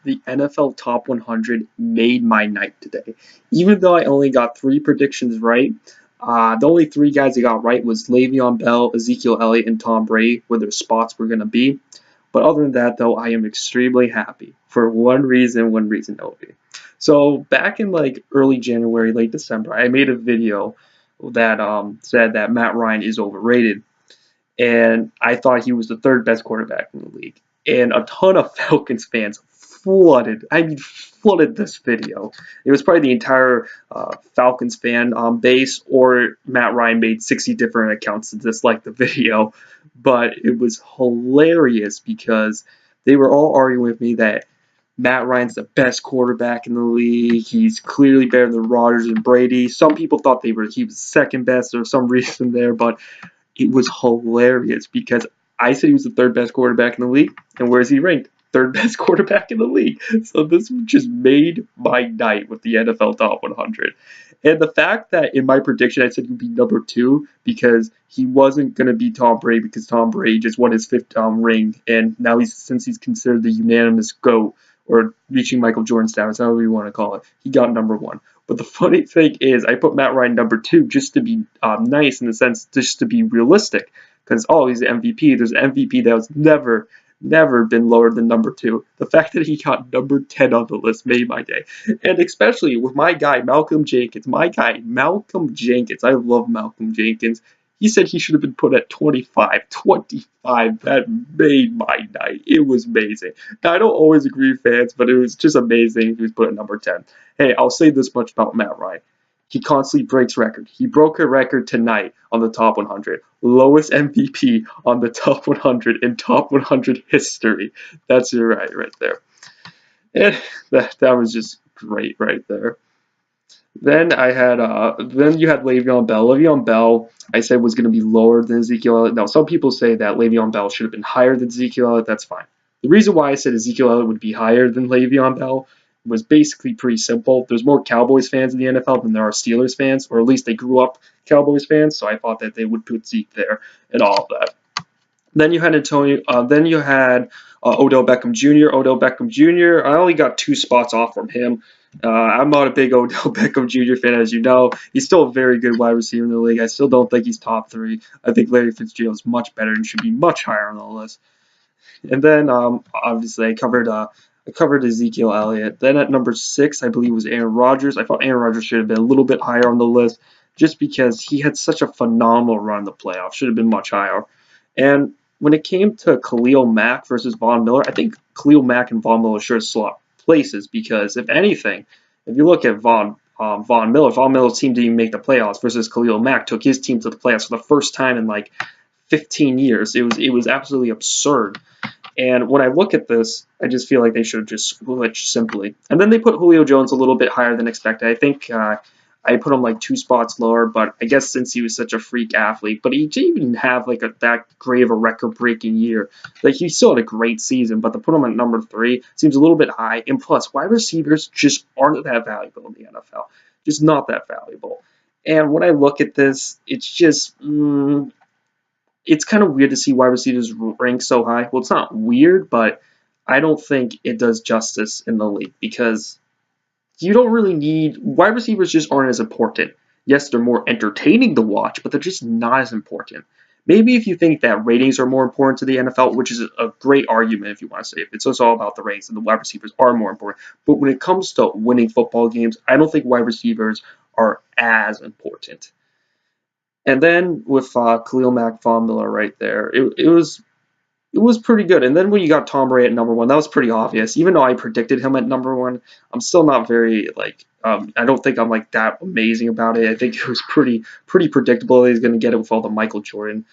the NFL Top 100 made my night today. Even though I only got 3 predictions right, the only 3 guys I got right was Le'Veon Bell, Ezekiel Elliott, and Tom Brady, where their spots were going to be. But other than that, though, I am extremely happy for one reason only. So back in like early January, late December, I made a video that said that Matt Ryan is overrated, and I thought he was the third best quarterback in the league. And a ton of Falcons fans flooded this video. It was probably the entire Falcons fan base, or Matt Ryan made 60 different accounts to dislike the video. But it was hilarious because they were all arguing with me that Matt Ryan's the best quarterback in the league. He's clearly better than Rodgers and Brady. Some people thought he was second best or some reason there, but it was hilarious because I said he was the third best quarterback in the league, and where is he ranked? Third best quarterback in the league. So this just made my night with the NFL Top 100. And the fact that in my prediction I said he'd be number 2 because he wasn't going to be Tom Brady because Tom Brady just won his 5th ring, and now since he's considered the unanimous GOAT, or reaching Michael Jordan status, however you want to call it, he got number 1. But the funny thing is, I put Matt Ryan number 2 just to be nice, in the sense, just to be realistic. Because, he's an MVP. There's an MVP that was never been lower than number 2. The fact that he got number 10 on the list made my day. And especially with my guy, Malcolm Jenkins. I love Malcolm Jenkins. He said he should have been put at 25. 25. That made my night. It was amazing. Now, I don't always agree with fans, but it was just amazing he was put at number 10. Hey, I'll say this much about Matt Ryan. He constantly breaks records. He broke a record tonight on the top 100. Lowest MVP on the top 100 in top 100 history. That's right there. And that was just great right there. Then you had Le'Veon Bell. Le'Veon Bell, I said, was going to be lower than Ezekiel Elliott. Now, some people say that Le'Veon Bell should have been higher than Ezekiel Elliott. That's fine. The reason why I said Ezekiel Elliott would be higher than Le'Veon Bell was basically pretty simple. There's more Cowboys fans in the NFL than there are Steelers fans, or at least they grew up Cowboys fans, so I thought that they would put Zeke there and all of that. Then you had Odell Beckham Jr. Odell Beckham Jr., I only got 2 spots off from him. I'm not a big Odell Beckham Jr. fan, as you know. He's still a very good wide receiver in the league. I still don't think he's top 3. I think Larry Fitzgerald is much better and should be much higher on the list. And then, obviously, I covered Ezekiel Elliott. Then at number 6, I believe, was Aaron Rodgers. I thought Aaron Rodgers should have been a little bit higher on the list just because he had such a phenomenal run in the playoffs. Should have been much higher. And when it came to Khalil Mack versus Von Miller, I think Khalil Mack and Von Miller should have swapped places because, if anything, if you look at Von Miller's team didn't even make the playoffs versus Khalil Mack took his team to the playoffs for the first time in like 15 years. It was absolutely absurd. And when I look at this, I just feel like they should have just switched simply. And then they put Julio Jones a little bit higher than expected. I think I put him like 2 spots lower, but I guess since he was such a freak athlete, but he didn't even have like that great of a record-breaking year. Like, he still had a great season, but to put him at number 3 seems a little bit high. And plus, wide receivers just aren't that valuable in the NFL. Just not that valuable. And when I look at this, it's just it's kind of weird to see wide receivers rank so high. Well, it's not weird, but I don't think it does justice in the league because you don't really need wide receivers. Just aren't as important. Yes, they're more entertaining to watch, but they're just not as important. Maybe if you think that ratings are more important to the NFL, which is a great argument if you want to say it. It's also all about the ratings and the wide receivers are more important. But when it comes to winning football games, I don't think wide receivers are as important. And then with Khalil Mack, Von Miller right there, it was pretty good. And then when you got Tom Brady at number 1, that was pretty obvious. Even though I predicted him at number 1, I'm still not very I don't think I'm like that amazing about it. I think it was pretty predictable that he's going to get it with all the Michael Jordan,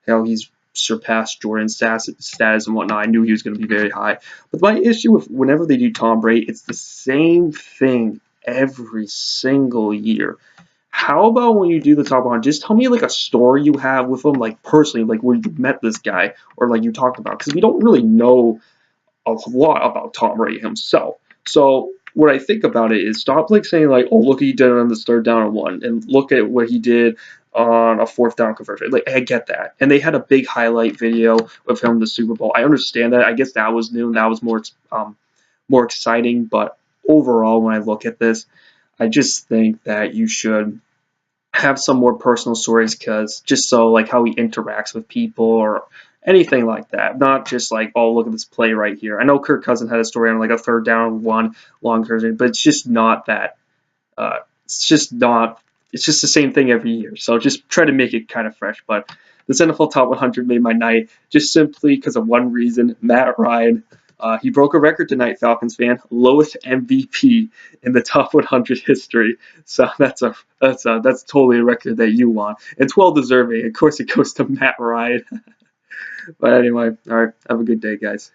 how he's surpassed Jordan's status and whatnot. I knew he was going to be very high. But my issue with whenever they do Tom Brady, it's the same thing every single year. How about when you do the top 100, just tell me like a story you have with him, like personally, like where you met this guy or like you talked about, because we don't really know a lot about Tom Brady himself. So what I think about it is stop like saying like, oh, look, he did it on this 3rd down and 1, and look at what he did on a 4th down conversion. Like, I get that. And they had a big highlight video of him in the Super Bowl. I understand that. I guess that was new and that was more exciting. But overall, when I look at this, I just think that you should have some more personal stories, because just so like how he interacts with people or anything like that, not just like, oh, look at this play right here. I know Kirk Cousins had a story on like a third down one long term, but it's just not that. It's just not. It's just the same thing every year. So just try to make it kind of fresh. But this NFL Top 100 made my night just simply because of one reason: Matt Ryan. He broke a record tonight, Falcons fan, lowest MVP in the top 100 history. So that's totally a record that you want. It's well deserving. Of course, it goes to Matt Ryan. But anyway, all right. Have a good day, guys.